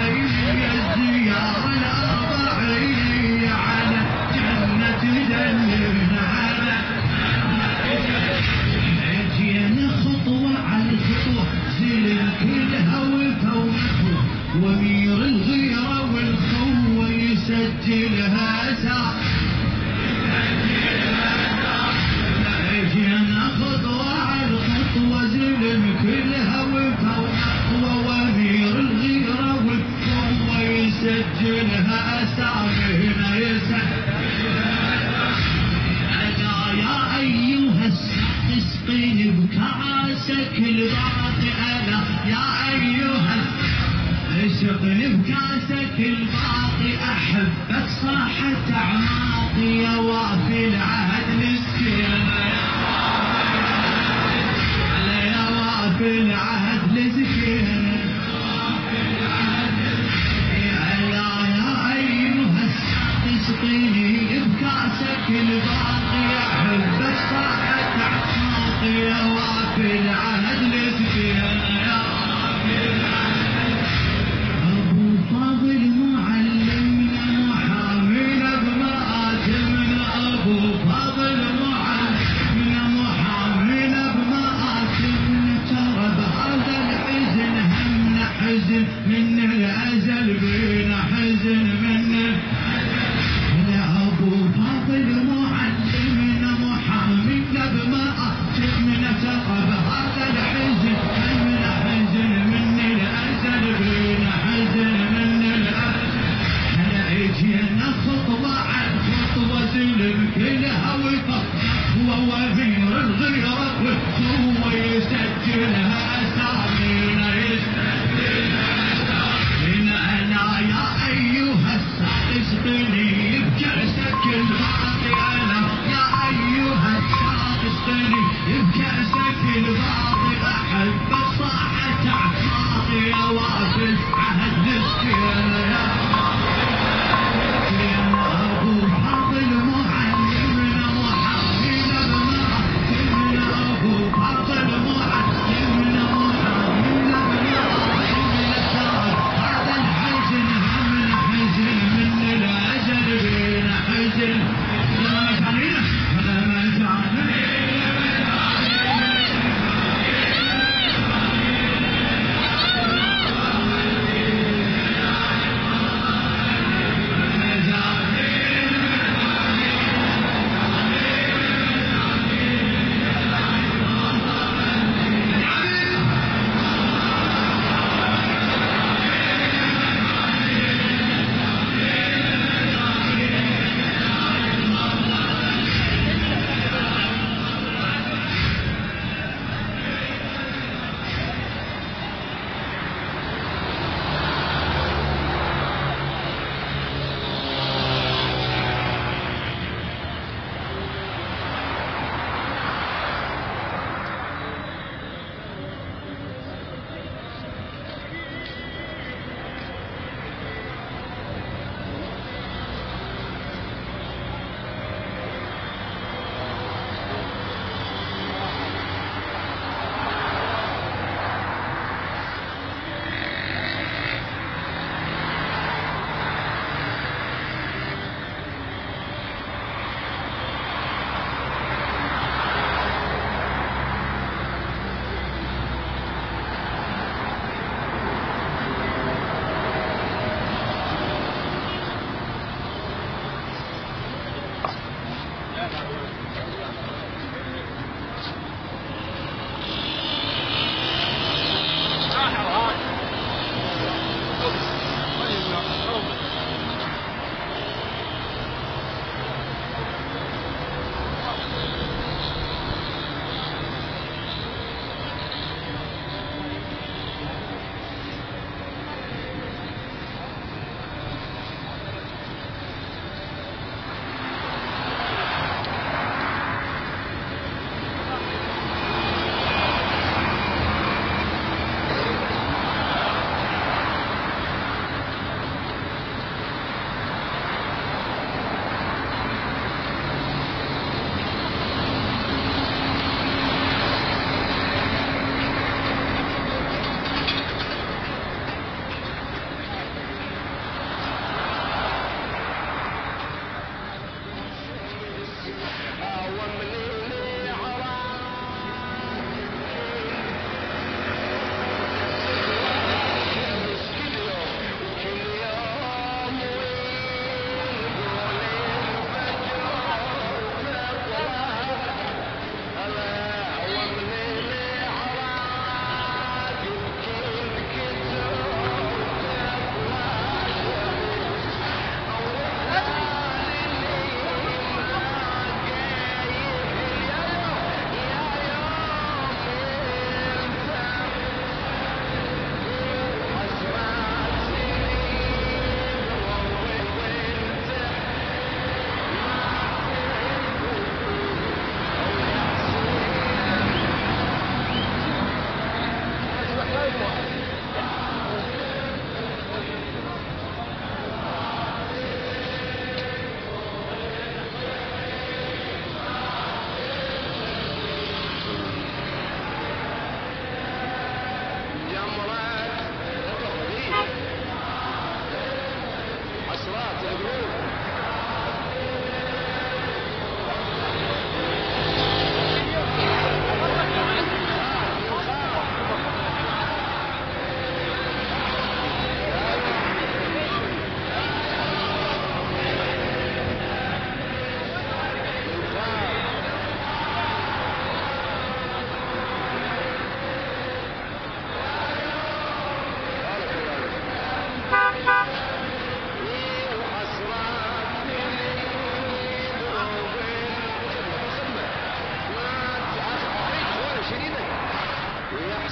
حسين الزيارة الأربعية على جنة دلنا على جينا خطوة على الخطوة زلم كلها وفوقه وامير الغيرة والخوة يسجلها ساعة جينا خطوة على الخطوة زلم كلها وفوقه وامير الغيرة والخوة يسجلها سامعنا يسجلها أنا يا أيها السقي اسقيني بكاسك الباقي أنا يا أيها اسقني بكاسك الباقي أحبك صاحت أعماقي يا وافي العهد مسكين يا وافي العهد مسكين يا أيها السقي اسقيني بكاسك الباقي أحبك صاحت أعماقي يا وافي العهد مسكين يا وافي العهد أبو فاضل معلمنا محامينا بمآتمنا أبو فاضل معلمنا محامينا بمآتمنا ترى بهذا الحزن همنا حزن من الأزل بينا حزن من الأزل يا أبو فاضل معلمنا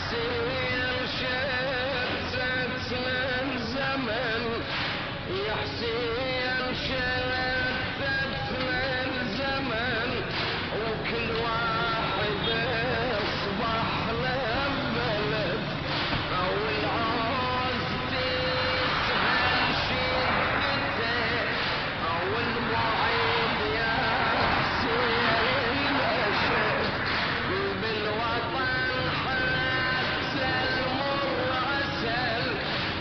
حسين شتت من زمن يا حسين شتت من زمن وكل واحد اصبح له بلد او العوز تسهل شدته او البعيد يا حسين مشت بالوطن حتى المر اسهل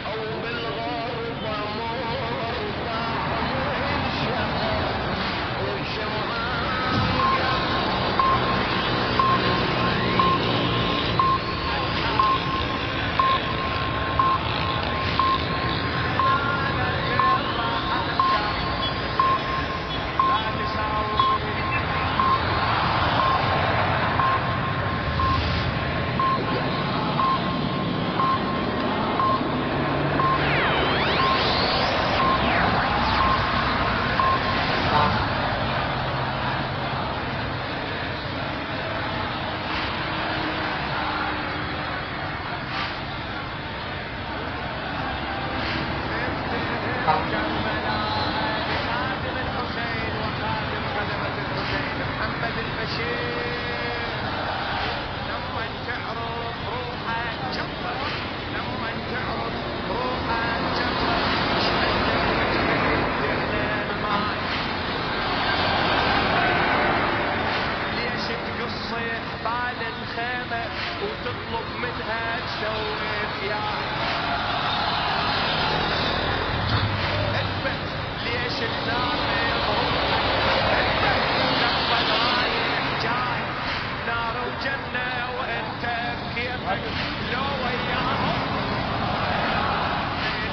او بالغربه مرضى منشغل وشمعان خادم الحسين وخادم خدمة الحسين محمد البشير لما تعرض روحك جبر لما تعرض روحك جبر ليش تقصي حبال الخيمة وتطلب منها تسوي خيار ليش النار تقبل رايح جاي نار وجنة وانت بكيفك لو وياهم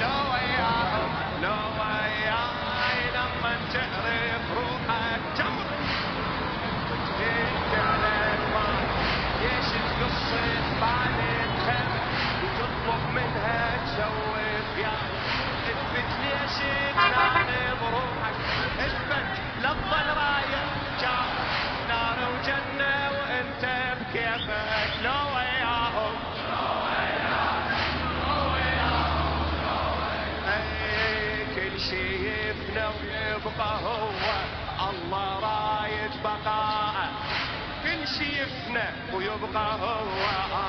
لو وياهم لو وياي لما تعرف روحك جمر وتهد على الماء ليش تقصي حبال الخيمة وتطلب منها تسوي خيار اثبت ليش بناخذ روحك اثبت لا تظل رايح جار نار وجنة وانت بكيفك لو وياهم اي كل شي يفنى ويبقى هو الله رايد بقاءه كل شي يفنى ويبقى هو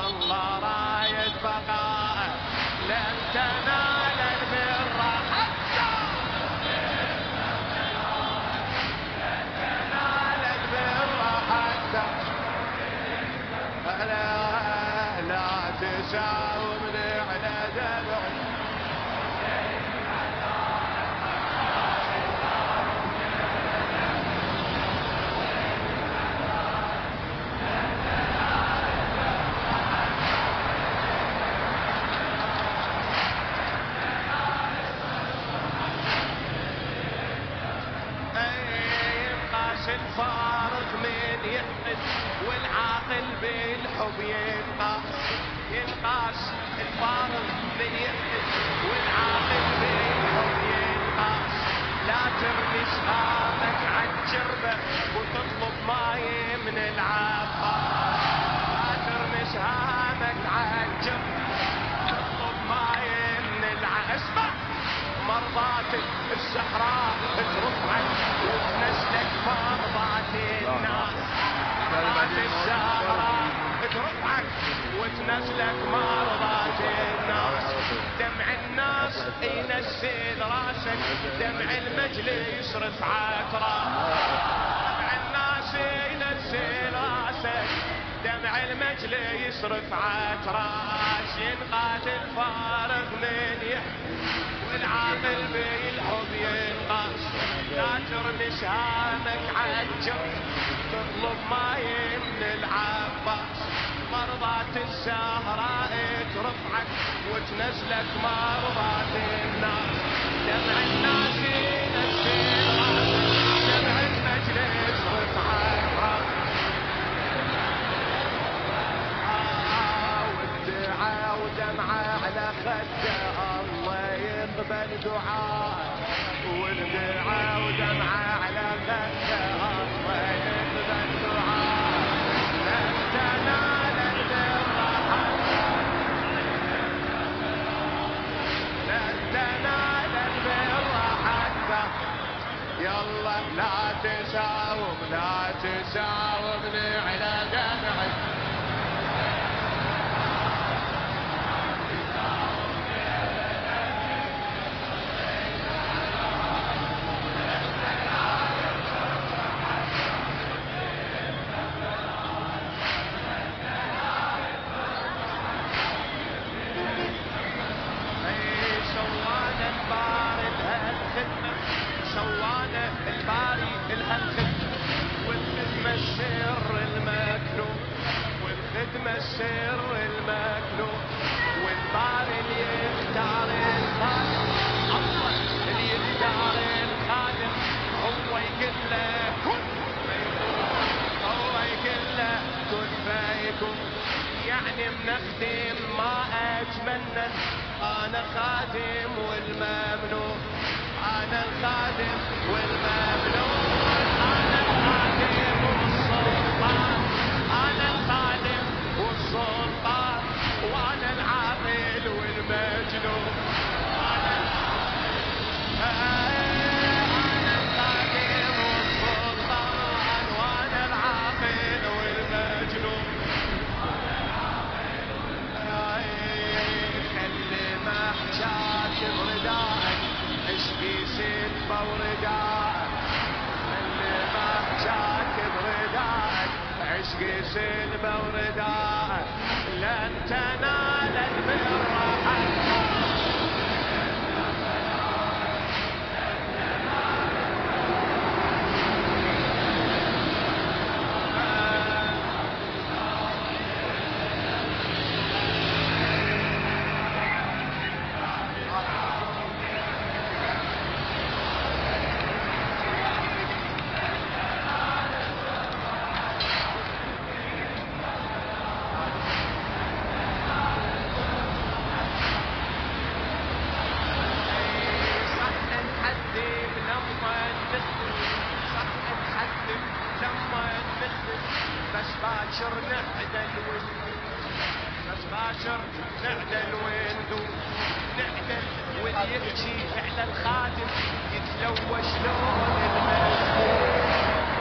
الله رايد بقاءه لن تنال البر حتى لن تنال البر حتى لا تساومني على دمعي الفارغ من يحمد والعاقل بالحب ينقاس الفارغ من يحمد والعاقل بالحب ينقاس لا ترمي سهامك عالجربة وتطلب ماي من العباس لا ترمي سهامك عالجربة تطلب ماي من العباس مرضات الزهراء ترفعك وتنزلك مرضات الناس مرضات الزهراء ترفعك وتنزلك مرضات الناس دمع الناس ينزل راسك دمع المجلس رفعك دمع الناس ينزل راسك دمع المجلس رفعك راس ينقاد الفارغ من يحمي والعاقل بالحب ينقاس لا ترمي سهامك عالجرح تطلب ماي من العباس مرضات الزهراء ترفعك وتنزلك مرضات الناس دمع الناس ينزل راسك دمع المجلس رفعك والدعاء ودمعة على خده الله يقبل دعاء والدعاء ودمعة على خده الله يقبل دعاء لن تنال البر حتى تساومني على دمعي. سوانا الباري الهالخدمة والخدمة السر المكنون، والخدمة السر المكنون، والباري اللي يختار الخادم، الله اللي يختار الخادم هو يقول له كن فيكون، هو يقول له كن فيكون. يعني منخدم ما أتمنى، أنا خادم والممنون، أنا الخادم والممنون، أنا الخادم والسلطان، أنا الخادم والسلطان، وأنا العاقل والمجنون، أنا الخادم والسلطان، وأنا العاقل والمجنون. خلي محجاك برداءك عشقي سلفة ورداءك، اللي محجاك برداءك عشقي سلفة ورداءك، لن تنال البر حتى باكر نعدل بس باكر نعدل وندو نعدل واللي يحكي على الخادم يتلوى شلون المسموم،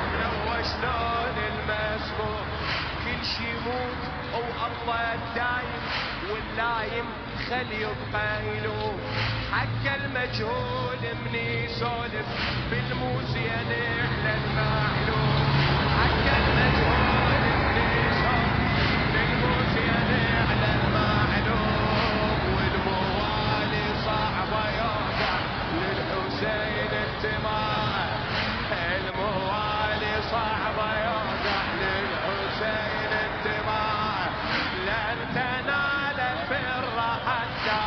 يتلوى شلون المسموم. كل شي يموت والله الدايم واللايم خلي يبقى يلوم. حق المجهول من يسولف بالموزين على المعلوم، حق المجهول على المعلوم. والموالي صعبة يوقع للحسين انتماء، الموالي صعبة يوقع للحسين انتماء. لن تنال البر حتى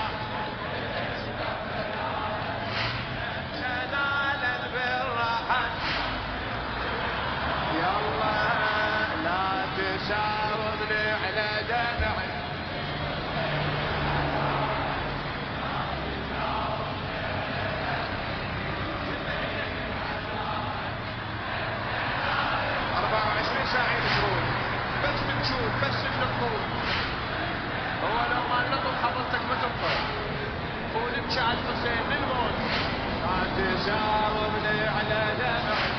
تنال البر حتى يلا لا تساومني على دمعي. بس بنشوف بس بنقول هو لو ما نطل حضرتك ما تنطر ونمشي على الحسين للموت. لا تساومني على دمعي.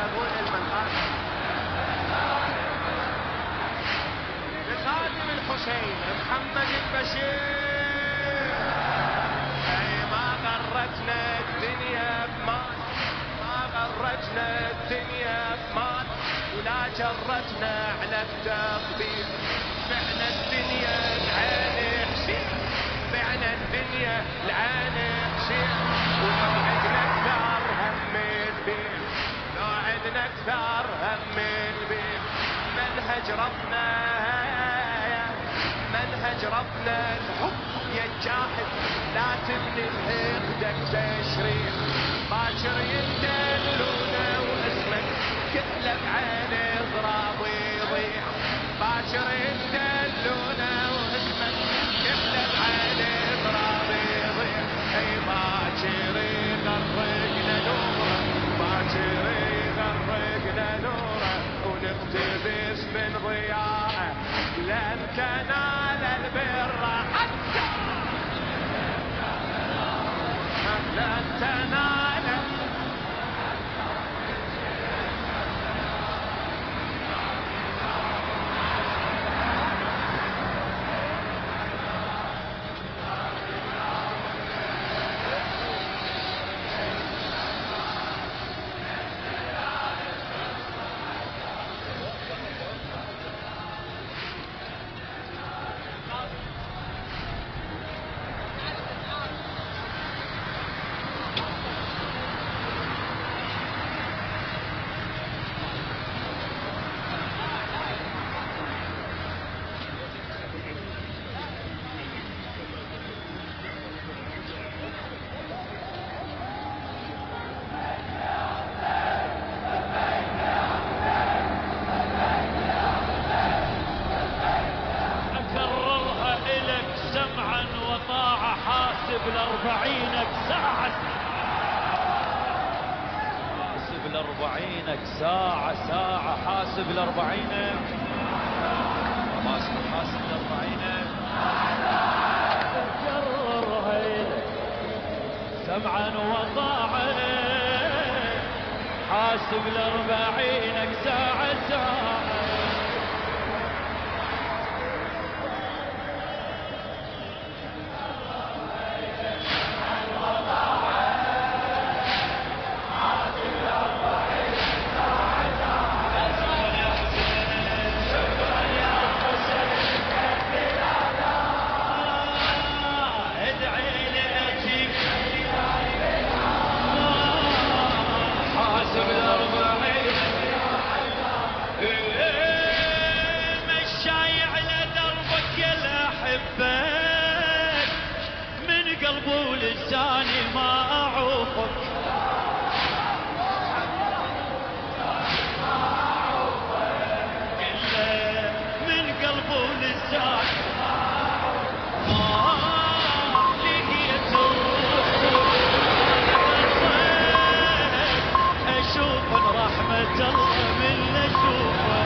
اقول المنهاج لخادم الحسين محمد البشير. اي ما غرتنا الدنيا بمال، ما غرتنا الدنيا بمال، ولا جرتنا على التقدير. بعنا الدنيا العين حسين، بعنا الدنيا العين حسين. ولو عدنا اكثر هم البيت، لو عدنا اكثر هم البيت. منهج ربنا منهج ربنا الحب يا الجاهد، لا تبني بحقدك تشريع. باكر يندلونه واسمك كله بعين اضراب ويضيع. باكر يندلونه واسمك كله بعين اضراب ويضيع. اي باكر يغرقنا نوره، باكر يغرقنا نوره ونقتل لن تنال. ل40 ساعة، حاسب ل40 ساعة، حاسب ل40، حاسب ل40، كررها إلك سمعا وطاعة، حاسب ل40 ساعة. ولساني ما أعوفك، كله من قلب ولسان ما لقيت الروح، أشوف رحمة الله من أشوفه،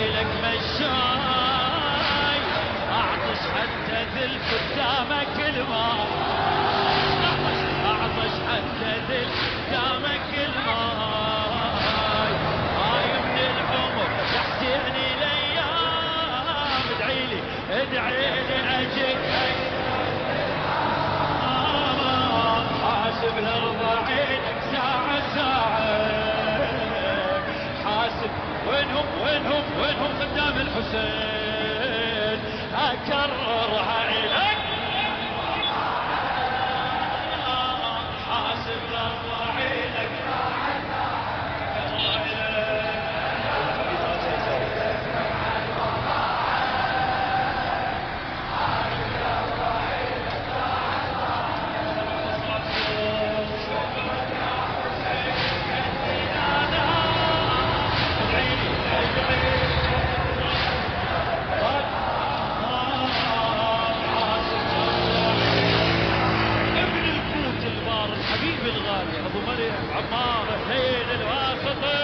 لك مشاي اعطش حتى ذل قدامك الماء، اعطش حتى ذل قدامك الماء، هاي من العمر يحسيني الايام، ادعيلي اجيك حاسب ل40 ساعة، حاسب وينهم قدام الحسين، أكررها إليك حاسب ل40 ابو مريم عمار حسين الواسطي،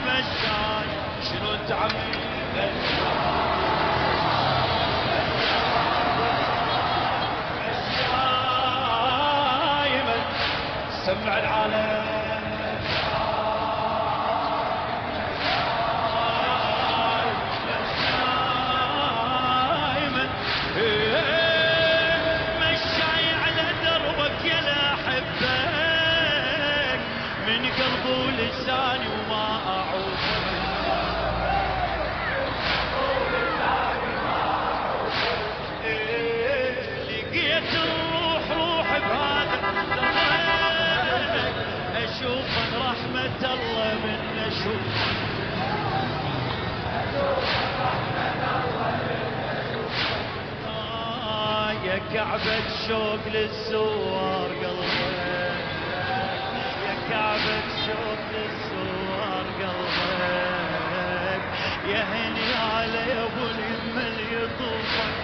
مشاي شنو انت عمي سمع العالم مشاي على دربك يا احبك، من قلبي ولساني وما اعوفك، لقيت الروح بهذا اشوف كعبة شوق للزوار قلبك، يا كعبة شوق للزوار قلبك، يا هني على يا ابو اليمه اللي يطوفك.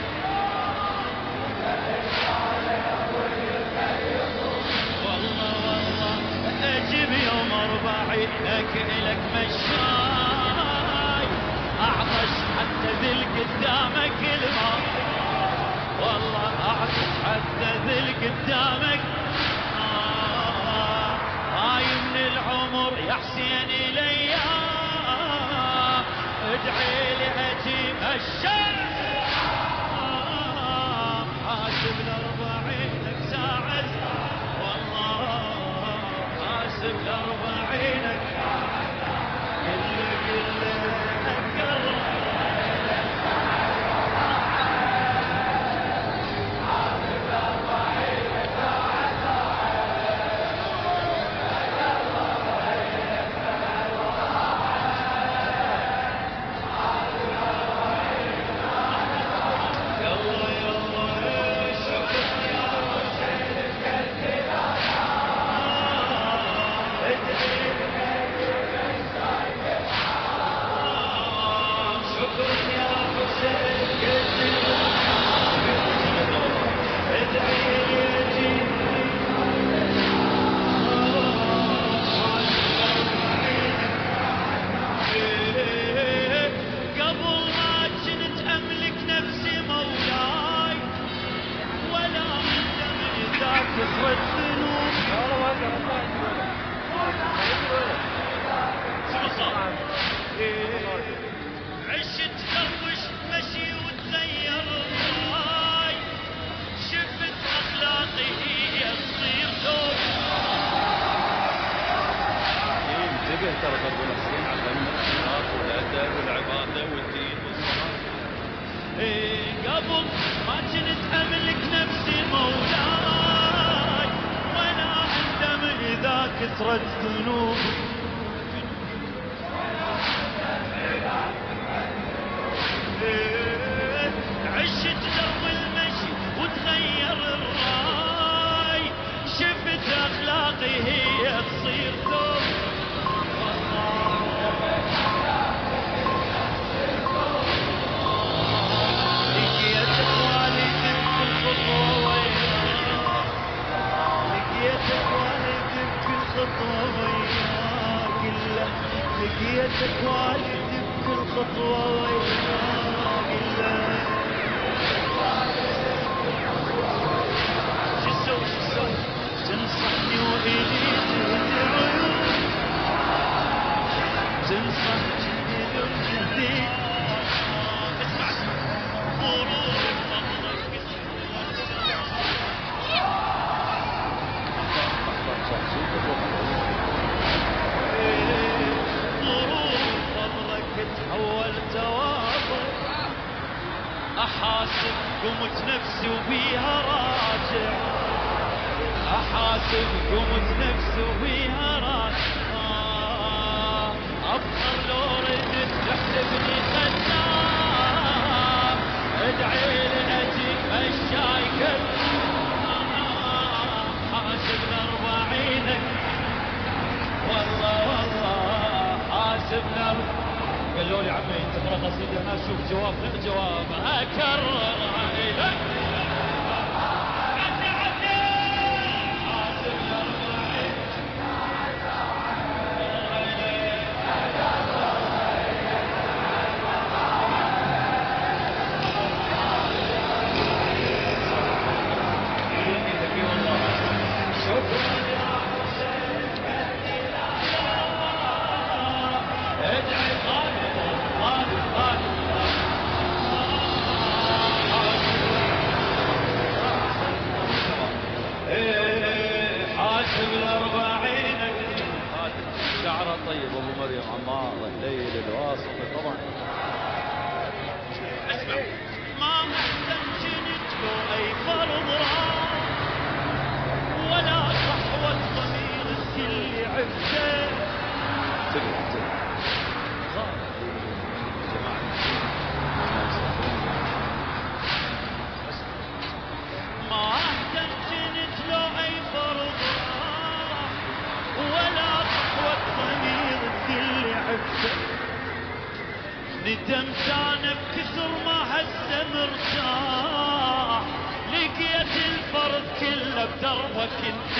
والله والله اجيب يوم 40 الك مشاي، اعطش حتى ذل قدامك الماء، والله اعطش حتى ذل قدامك. هاي من العمر يا حسين الايام، ادعي لي اجيب الشمس، حاسب ل40 ساعة، والله حاسب ل40 كل اتقرب. عشت تلوش مشي وتغير الراي، شفت اخلاقي هي تصير ثوب. انتبه ترى برضو الحسين علمنا الاخلاق والادب والعباده والدين والصلاه. قبل ما كنت املك نفسي مولاي، وانا اندم اذا كثرت ذنوبي. عشت درب المشي وتغير الراي، شفت اخلاقي هي تصير ثوب. لقيت والدي بكل خطوة وياك، لقيت والدي بكل خطوة وياك، لقيت والدي بكل خطوة وياك. شسوي تنصحني وإلي تهدي عيون، تنصحني وإلي اسمع غرور فضلك. غرور فضلك تحول توافق، احاسب قمت نفسي وبيها راجع، احاسب قمت نفسي وبيها راجع. افخر لو ردت تحسبني خدام، ادعي لي اجيك مشاي كلام، حاسب ل40 والله والله حاسب قالوا لي عمي تقرا قصيده ما اشوف جواب غير جواب اكررها لك. شعره طيب ابو مريم عمار الليل الواسط طبعا. اسمع ما محتمجنت له اي فرض ولا صحوة ضمير الكل عفته. ما حبته ندمت انا بكثر ما هسه مرتاح لقيت الفرد كله بدربك انت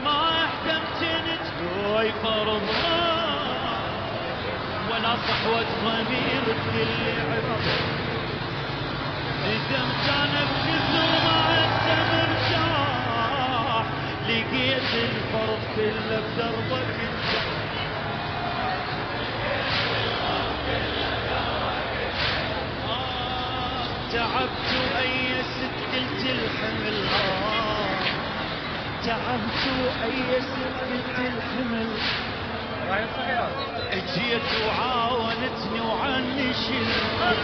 ما احتمت نتلوي فرض ولا صحوة ضمير اللي عرف ندمت انا بكثر ما هسه مرتاح لقيت الفرض كله بدربك انت تعبت وأيست قلت الحمل تعبت وأيست قلت الحمل اجيت وعاونتني وعني شلت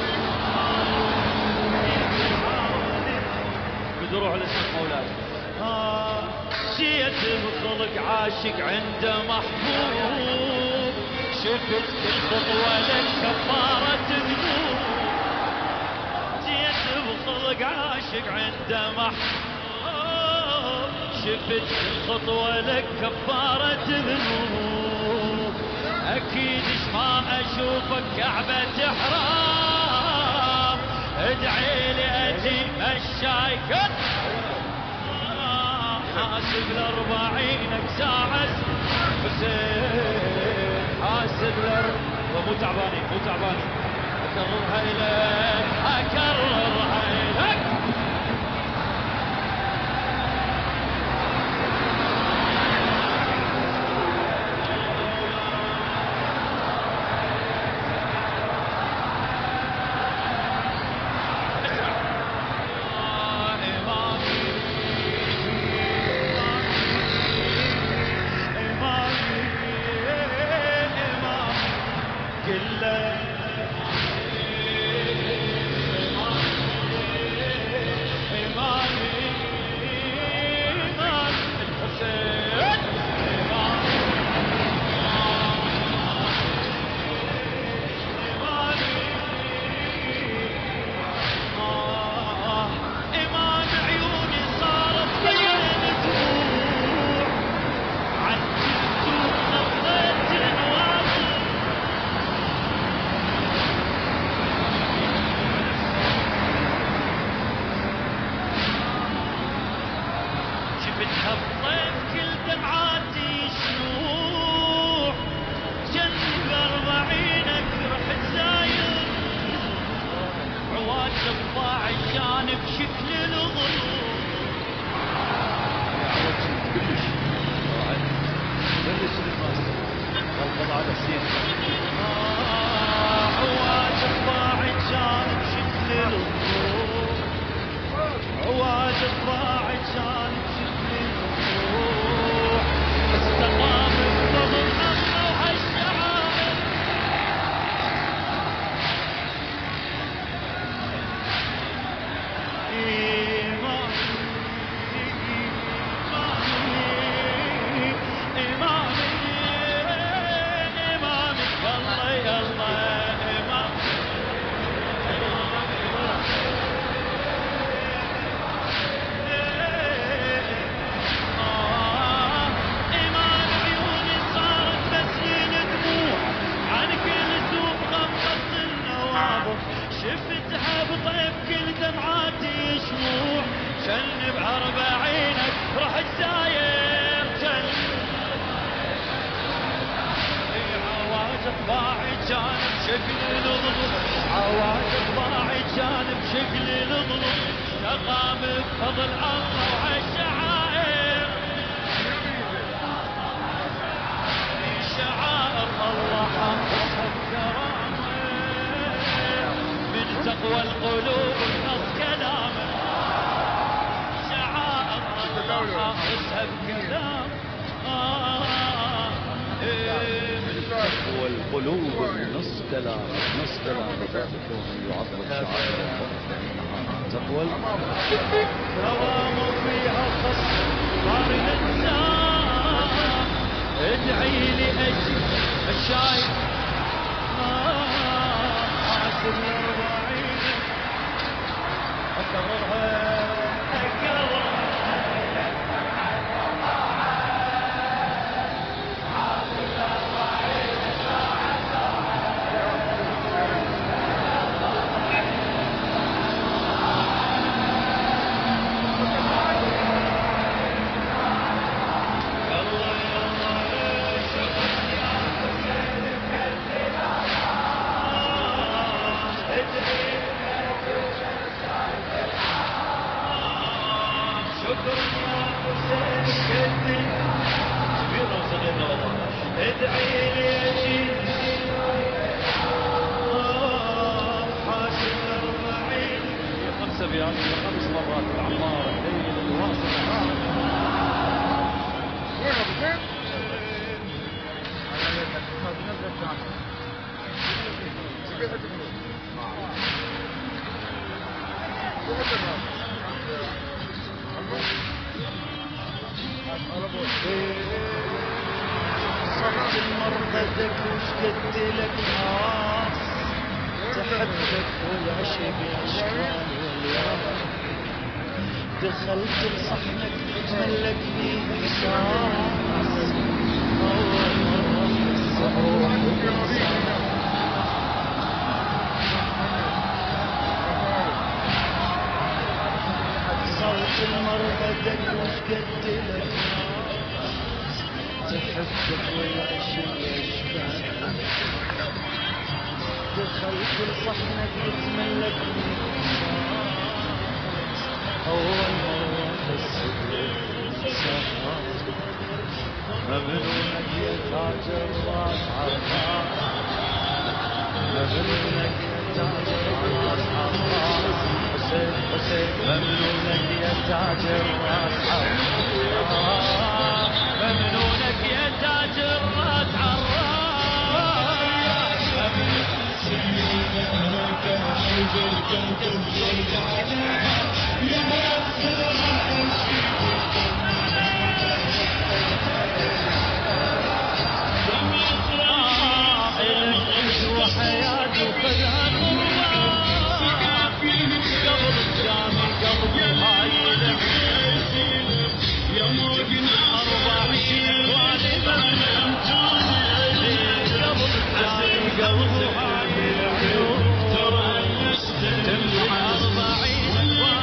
بدروح لسه مولاي جيت بخلق عاشق عنده محبوب شفت كل خطوة لك كفارة ذنوب جيت بخلق عاشق عنده محبوب شفت كل خطوة لك كفارة ذنوب أكيد ما أشوفك كعبة حرام ادعي لي أجي مشايك حاسب ل40 ساعة حسين حاسب مو تعباني أكررها إليك أكررها إليك تقوى القلوب نص كلامه شعائر اسهب كلام تقوى القلوب نص كلام ذلكم يعظم شعائر تقوى دوام فيها خص صار الانسان ادعي لي اجي الشايب حاسب ل40 اكررها شكرا يا حسين كدي كبير وصغير والله ادعي لي اجيب حاشم 40 5 أبيات 5 مرات العمار الليل الواصل صرت المربدك وش قد لك ناس تحبك والعشق اشكال والياس دخلت لصحنك تملك فيه احساس اول مره احس بروح الانسان صرت المربدك وش قد لك تحبك والعشق اشكال دخلت لصحنك تتملك اول مره احس بالانسان ممنونك يا تاج الراس عالراس ممنونك يا تاج الراس عالراس حسين حسين ممنونك يا تاج الراس عالراس ممنونك يا تاج الراس عالراس وحياته خذها قبل الجامي قلب هاي يا موقنا 24 والدة قبل الجامي قلب هاي تمشي 40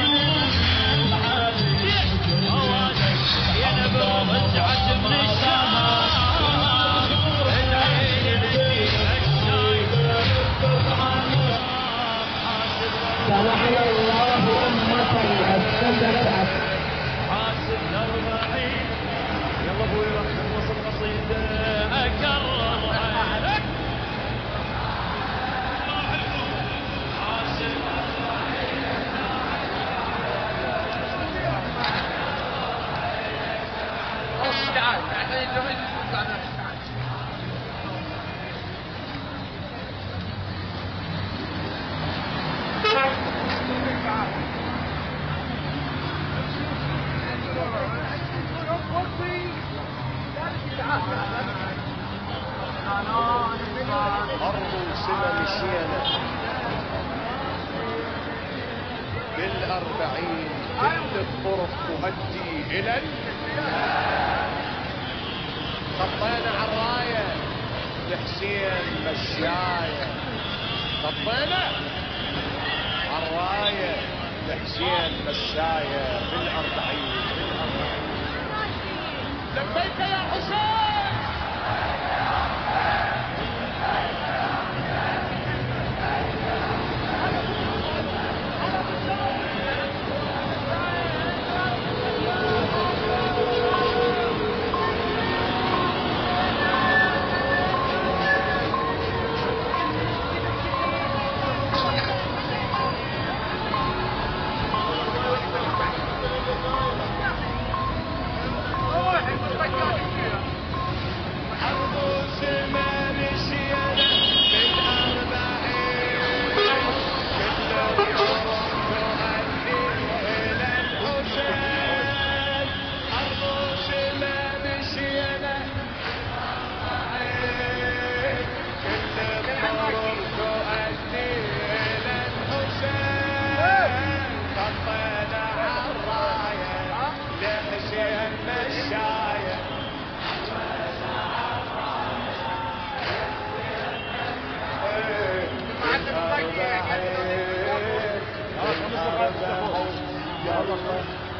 يا نبو رجعت من الشام سمحنا الله أمة أسست حاسب 40 يلا ابوي راح نخلص القصيدة اكررها لك حاسب 40 أرض سمم سينة بال40 كل الطرق تؤدي إلى خطينا عالراية لحسين مشاية خطينا عالراية لحسين مشاية بال40 لبيك يا حسين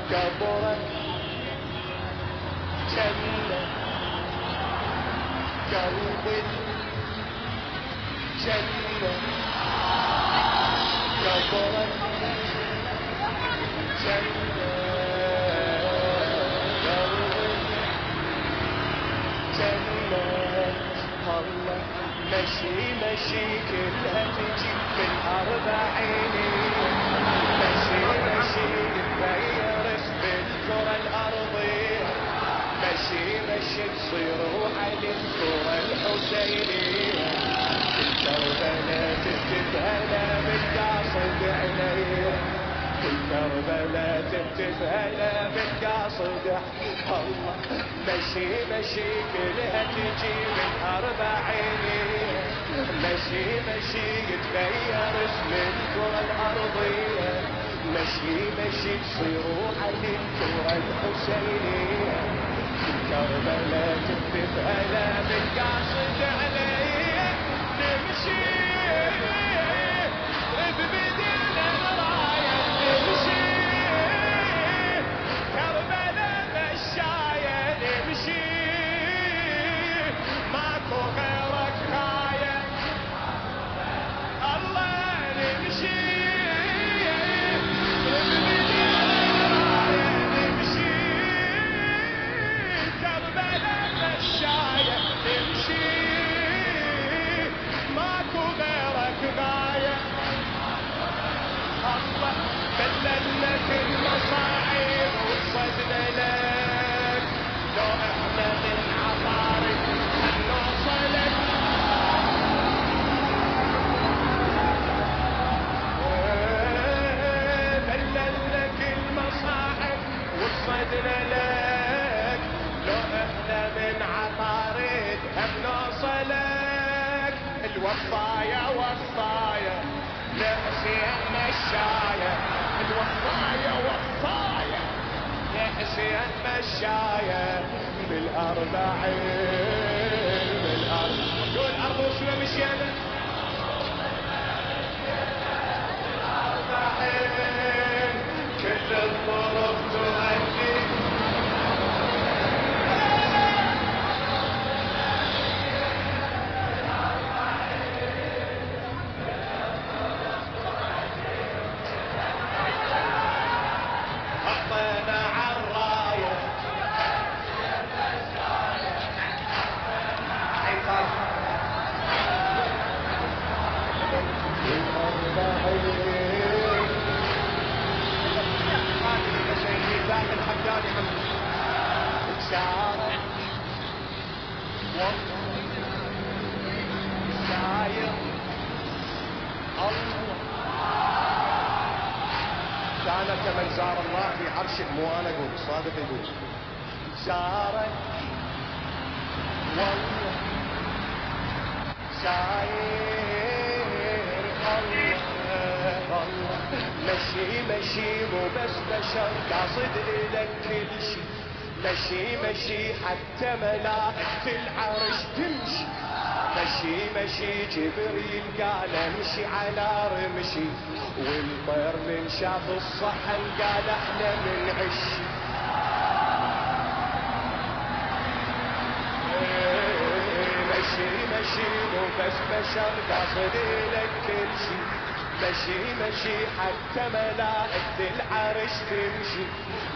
كبرت جميلة قلبي جميلة كبرت جميلة مشي مشي كلها تجي من أربعيني مشي مشي تغير اسم الكرة الأرضية مشي مشي تصير على الكرة الحسينية كربلاء تتبهلا بالقاصد عليا كربلاء تتبهلا بالقاصد الله مشي مشي كلها تجي من أربعيني مشي مشي يتغير اسم الكرة الأرضية مشي مشي تصيروا على الكرة الحسينية كربلاء تتبهلا بالقاصد عليا نمشي ببدينا الراية نمشي كربلاء مشاية نمشي ماكو غيرك غاية الله نمشي ببدينا الراية نمشي كربلاء مشاية نمشي ماكو غيرك غاية الله بللك المصاعب وصدنا لك لو احنا من عطارك نوصلك بللك المصاعب وصدنا لك لو احنا من عطارك نوصلك الوصايا وصايا لحسين مشاية الوصايا وصايا لحسين مشاية بالأربعين دول أرض وشنا مشينا بالأربعين كل الظروف تؤدي كان كمن زار الله في عرشه مو انا اقول صادق يقول زارك والله ساير الله مشي مشي مو بس بشر قاصد لك كل شي مشي مشي حتى ملائكة العرش تمشي مشي مشي جبريل قال امشي على رمشي والطير من شاف الصحن قال احنا من عشي مشي مشي مو بس بشر قاصد لك كل شي مشي مشي حتى ملائكة العرش تمشي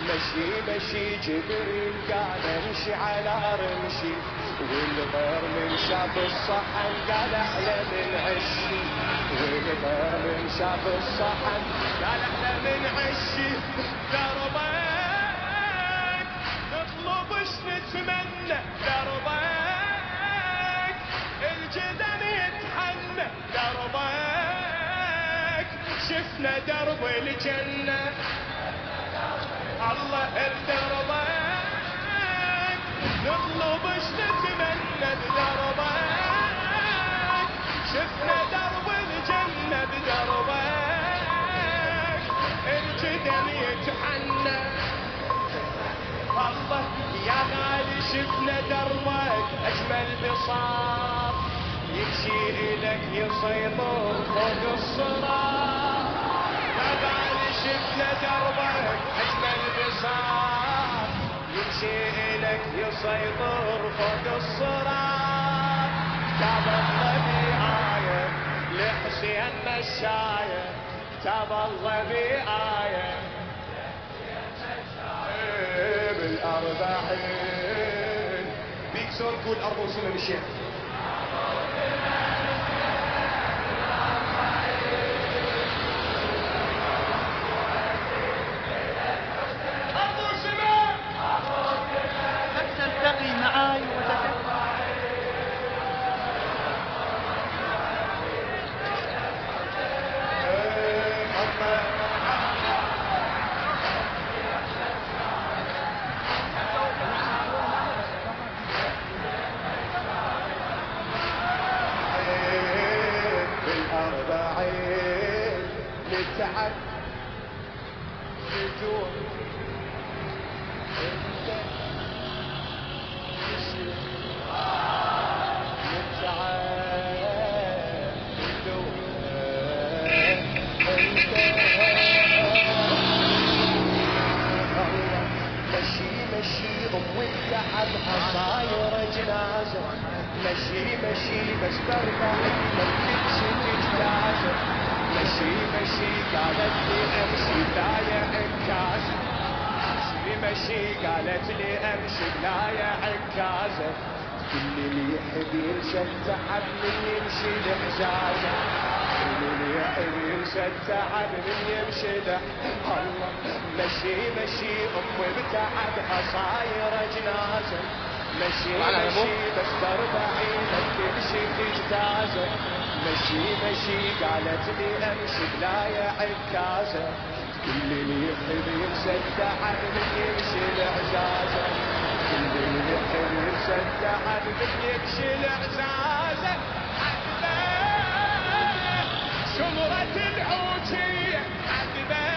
مشي مشي جبريل قال امشي على رمشي والغير من شاف الصحن قال احنا من عشي والغير من شاف الصحن قال احنا من عشي دربك نطلبش نتمنى دربك الجدن يتحنى دربك شفنا درب الجنة الله بدربك نطلبش نتمنى بدربك شفنا درب الجنة بدربك الجدن يتحنى الله يا غالي شفنا دربك اجمل بساط يمشي الك يسيطر فوق الصراط يا غالي شفنا دربك اجمل بساط يمشي الك يسيطر فوق الصراط كتاب الله بآية لحسين مشاية كتاب الله بآية بالأربعين بيكسر كل أرض وسنة الشيخ الدور انت تشيل متعب الدور انت الله مشي مشي امك عبها صايره جنازه مشي مشي بس برضع ما تمشي تجتازه مشي مشي قالت لي امشي لايع عكازه مشي مشي قالت لي امشي لايع عكازه كل اللي يحب ينسى التعب من يمشي لحجازه كل اللي يحب ينسى التعب من يمشي الله مشي مشي امي بتعبها صايره جنازه مشي مشي بس تربعي لك تمشي تجتازه مشي مشي قالت لي امشي بلايع عكازه كل اللي يحب ينسى التعب من يمشي لعزازه كل اللي يحب ينسى التعب من يمشي لعزازه عذبه سمرة العوجية عذبه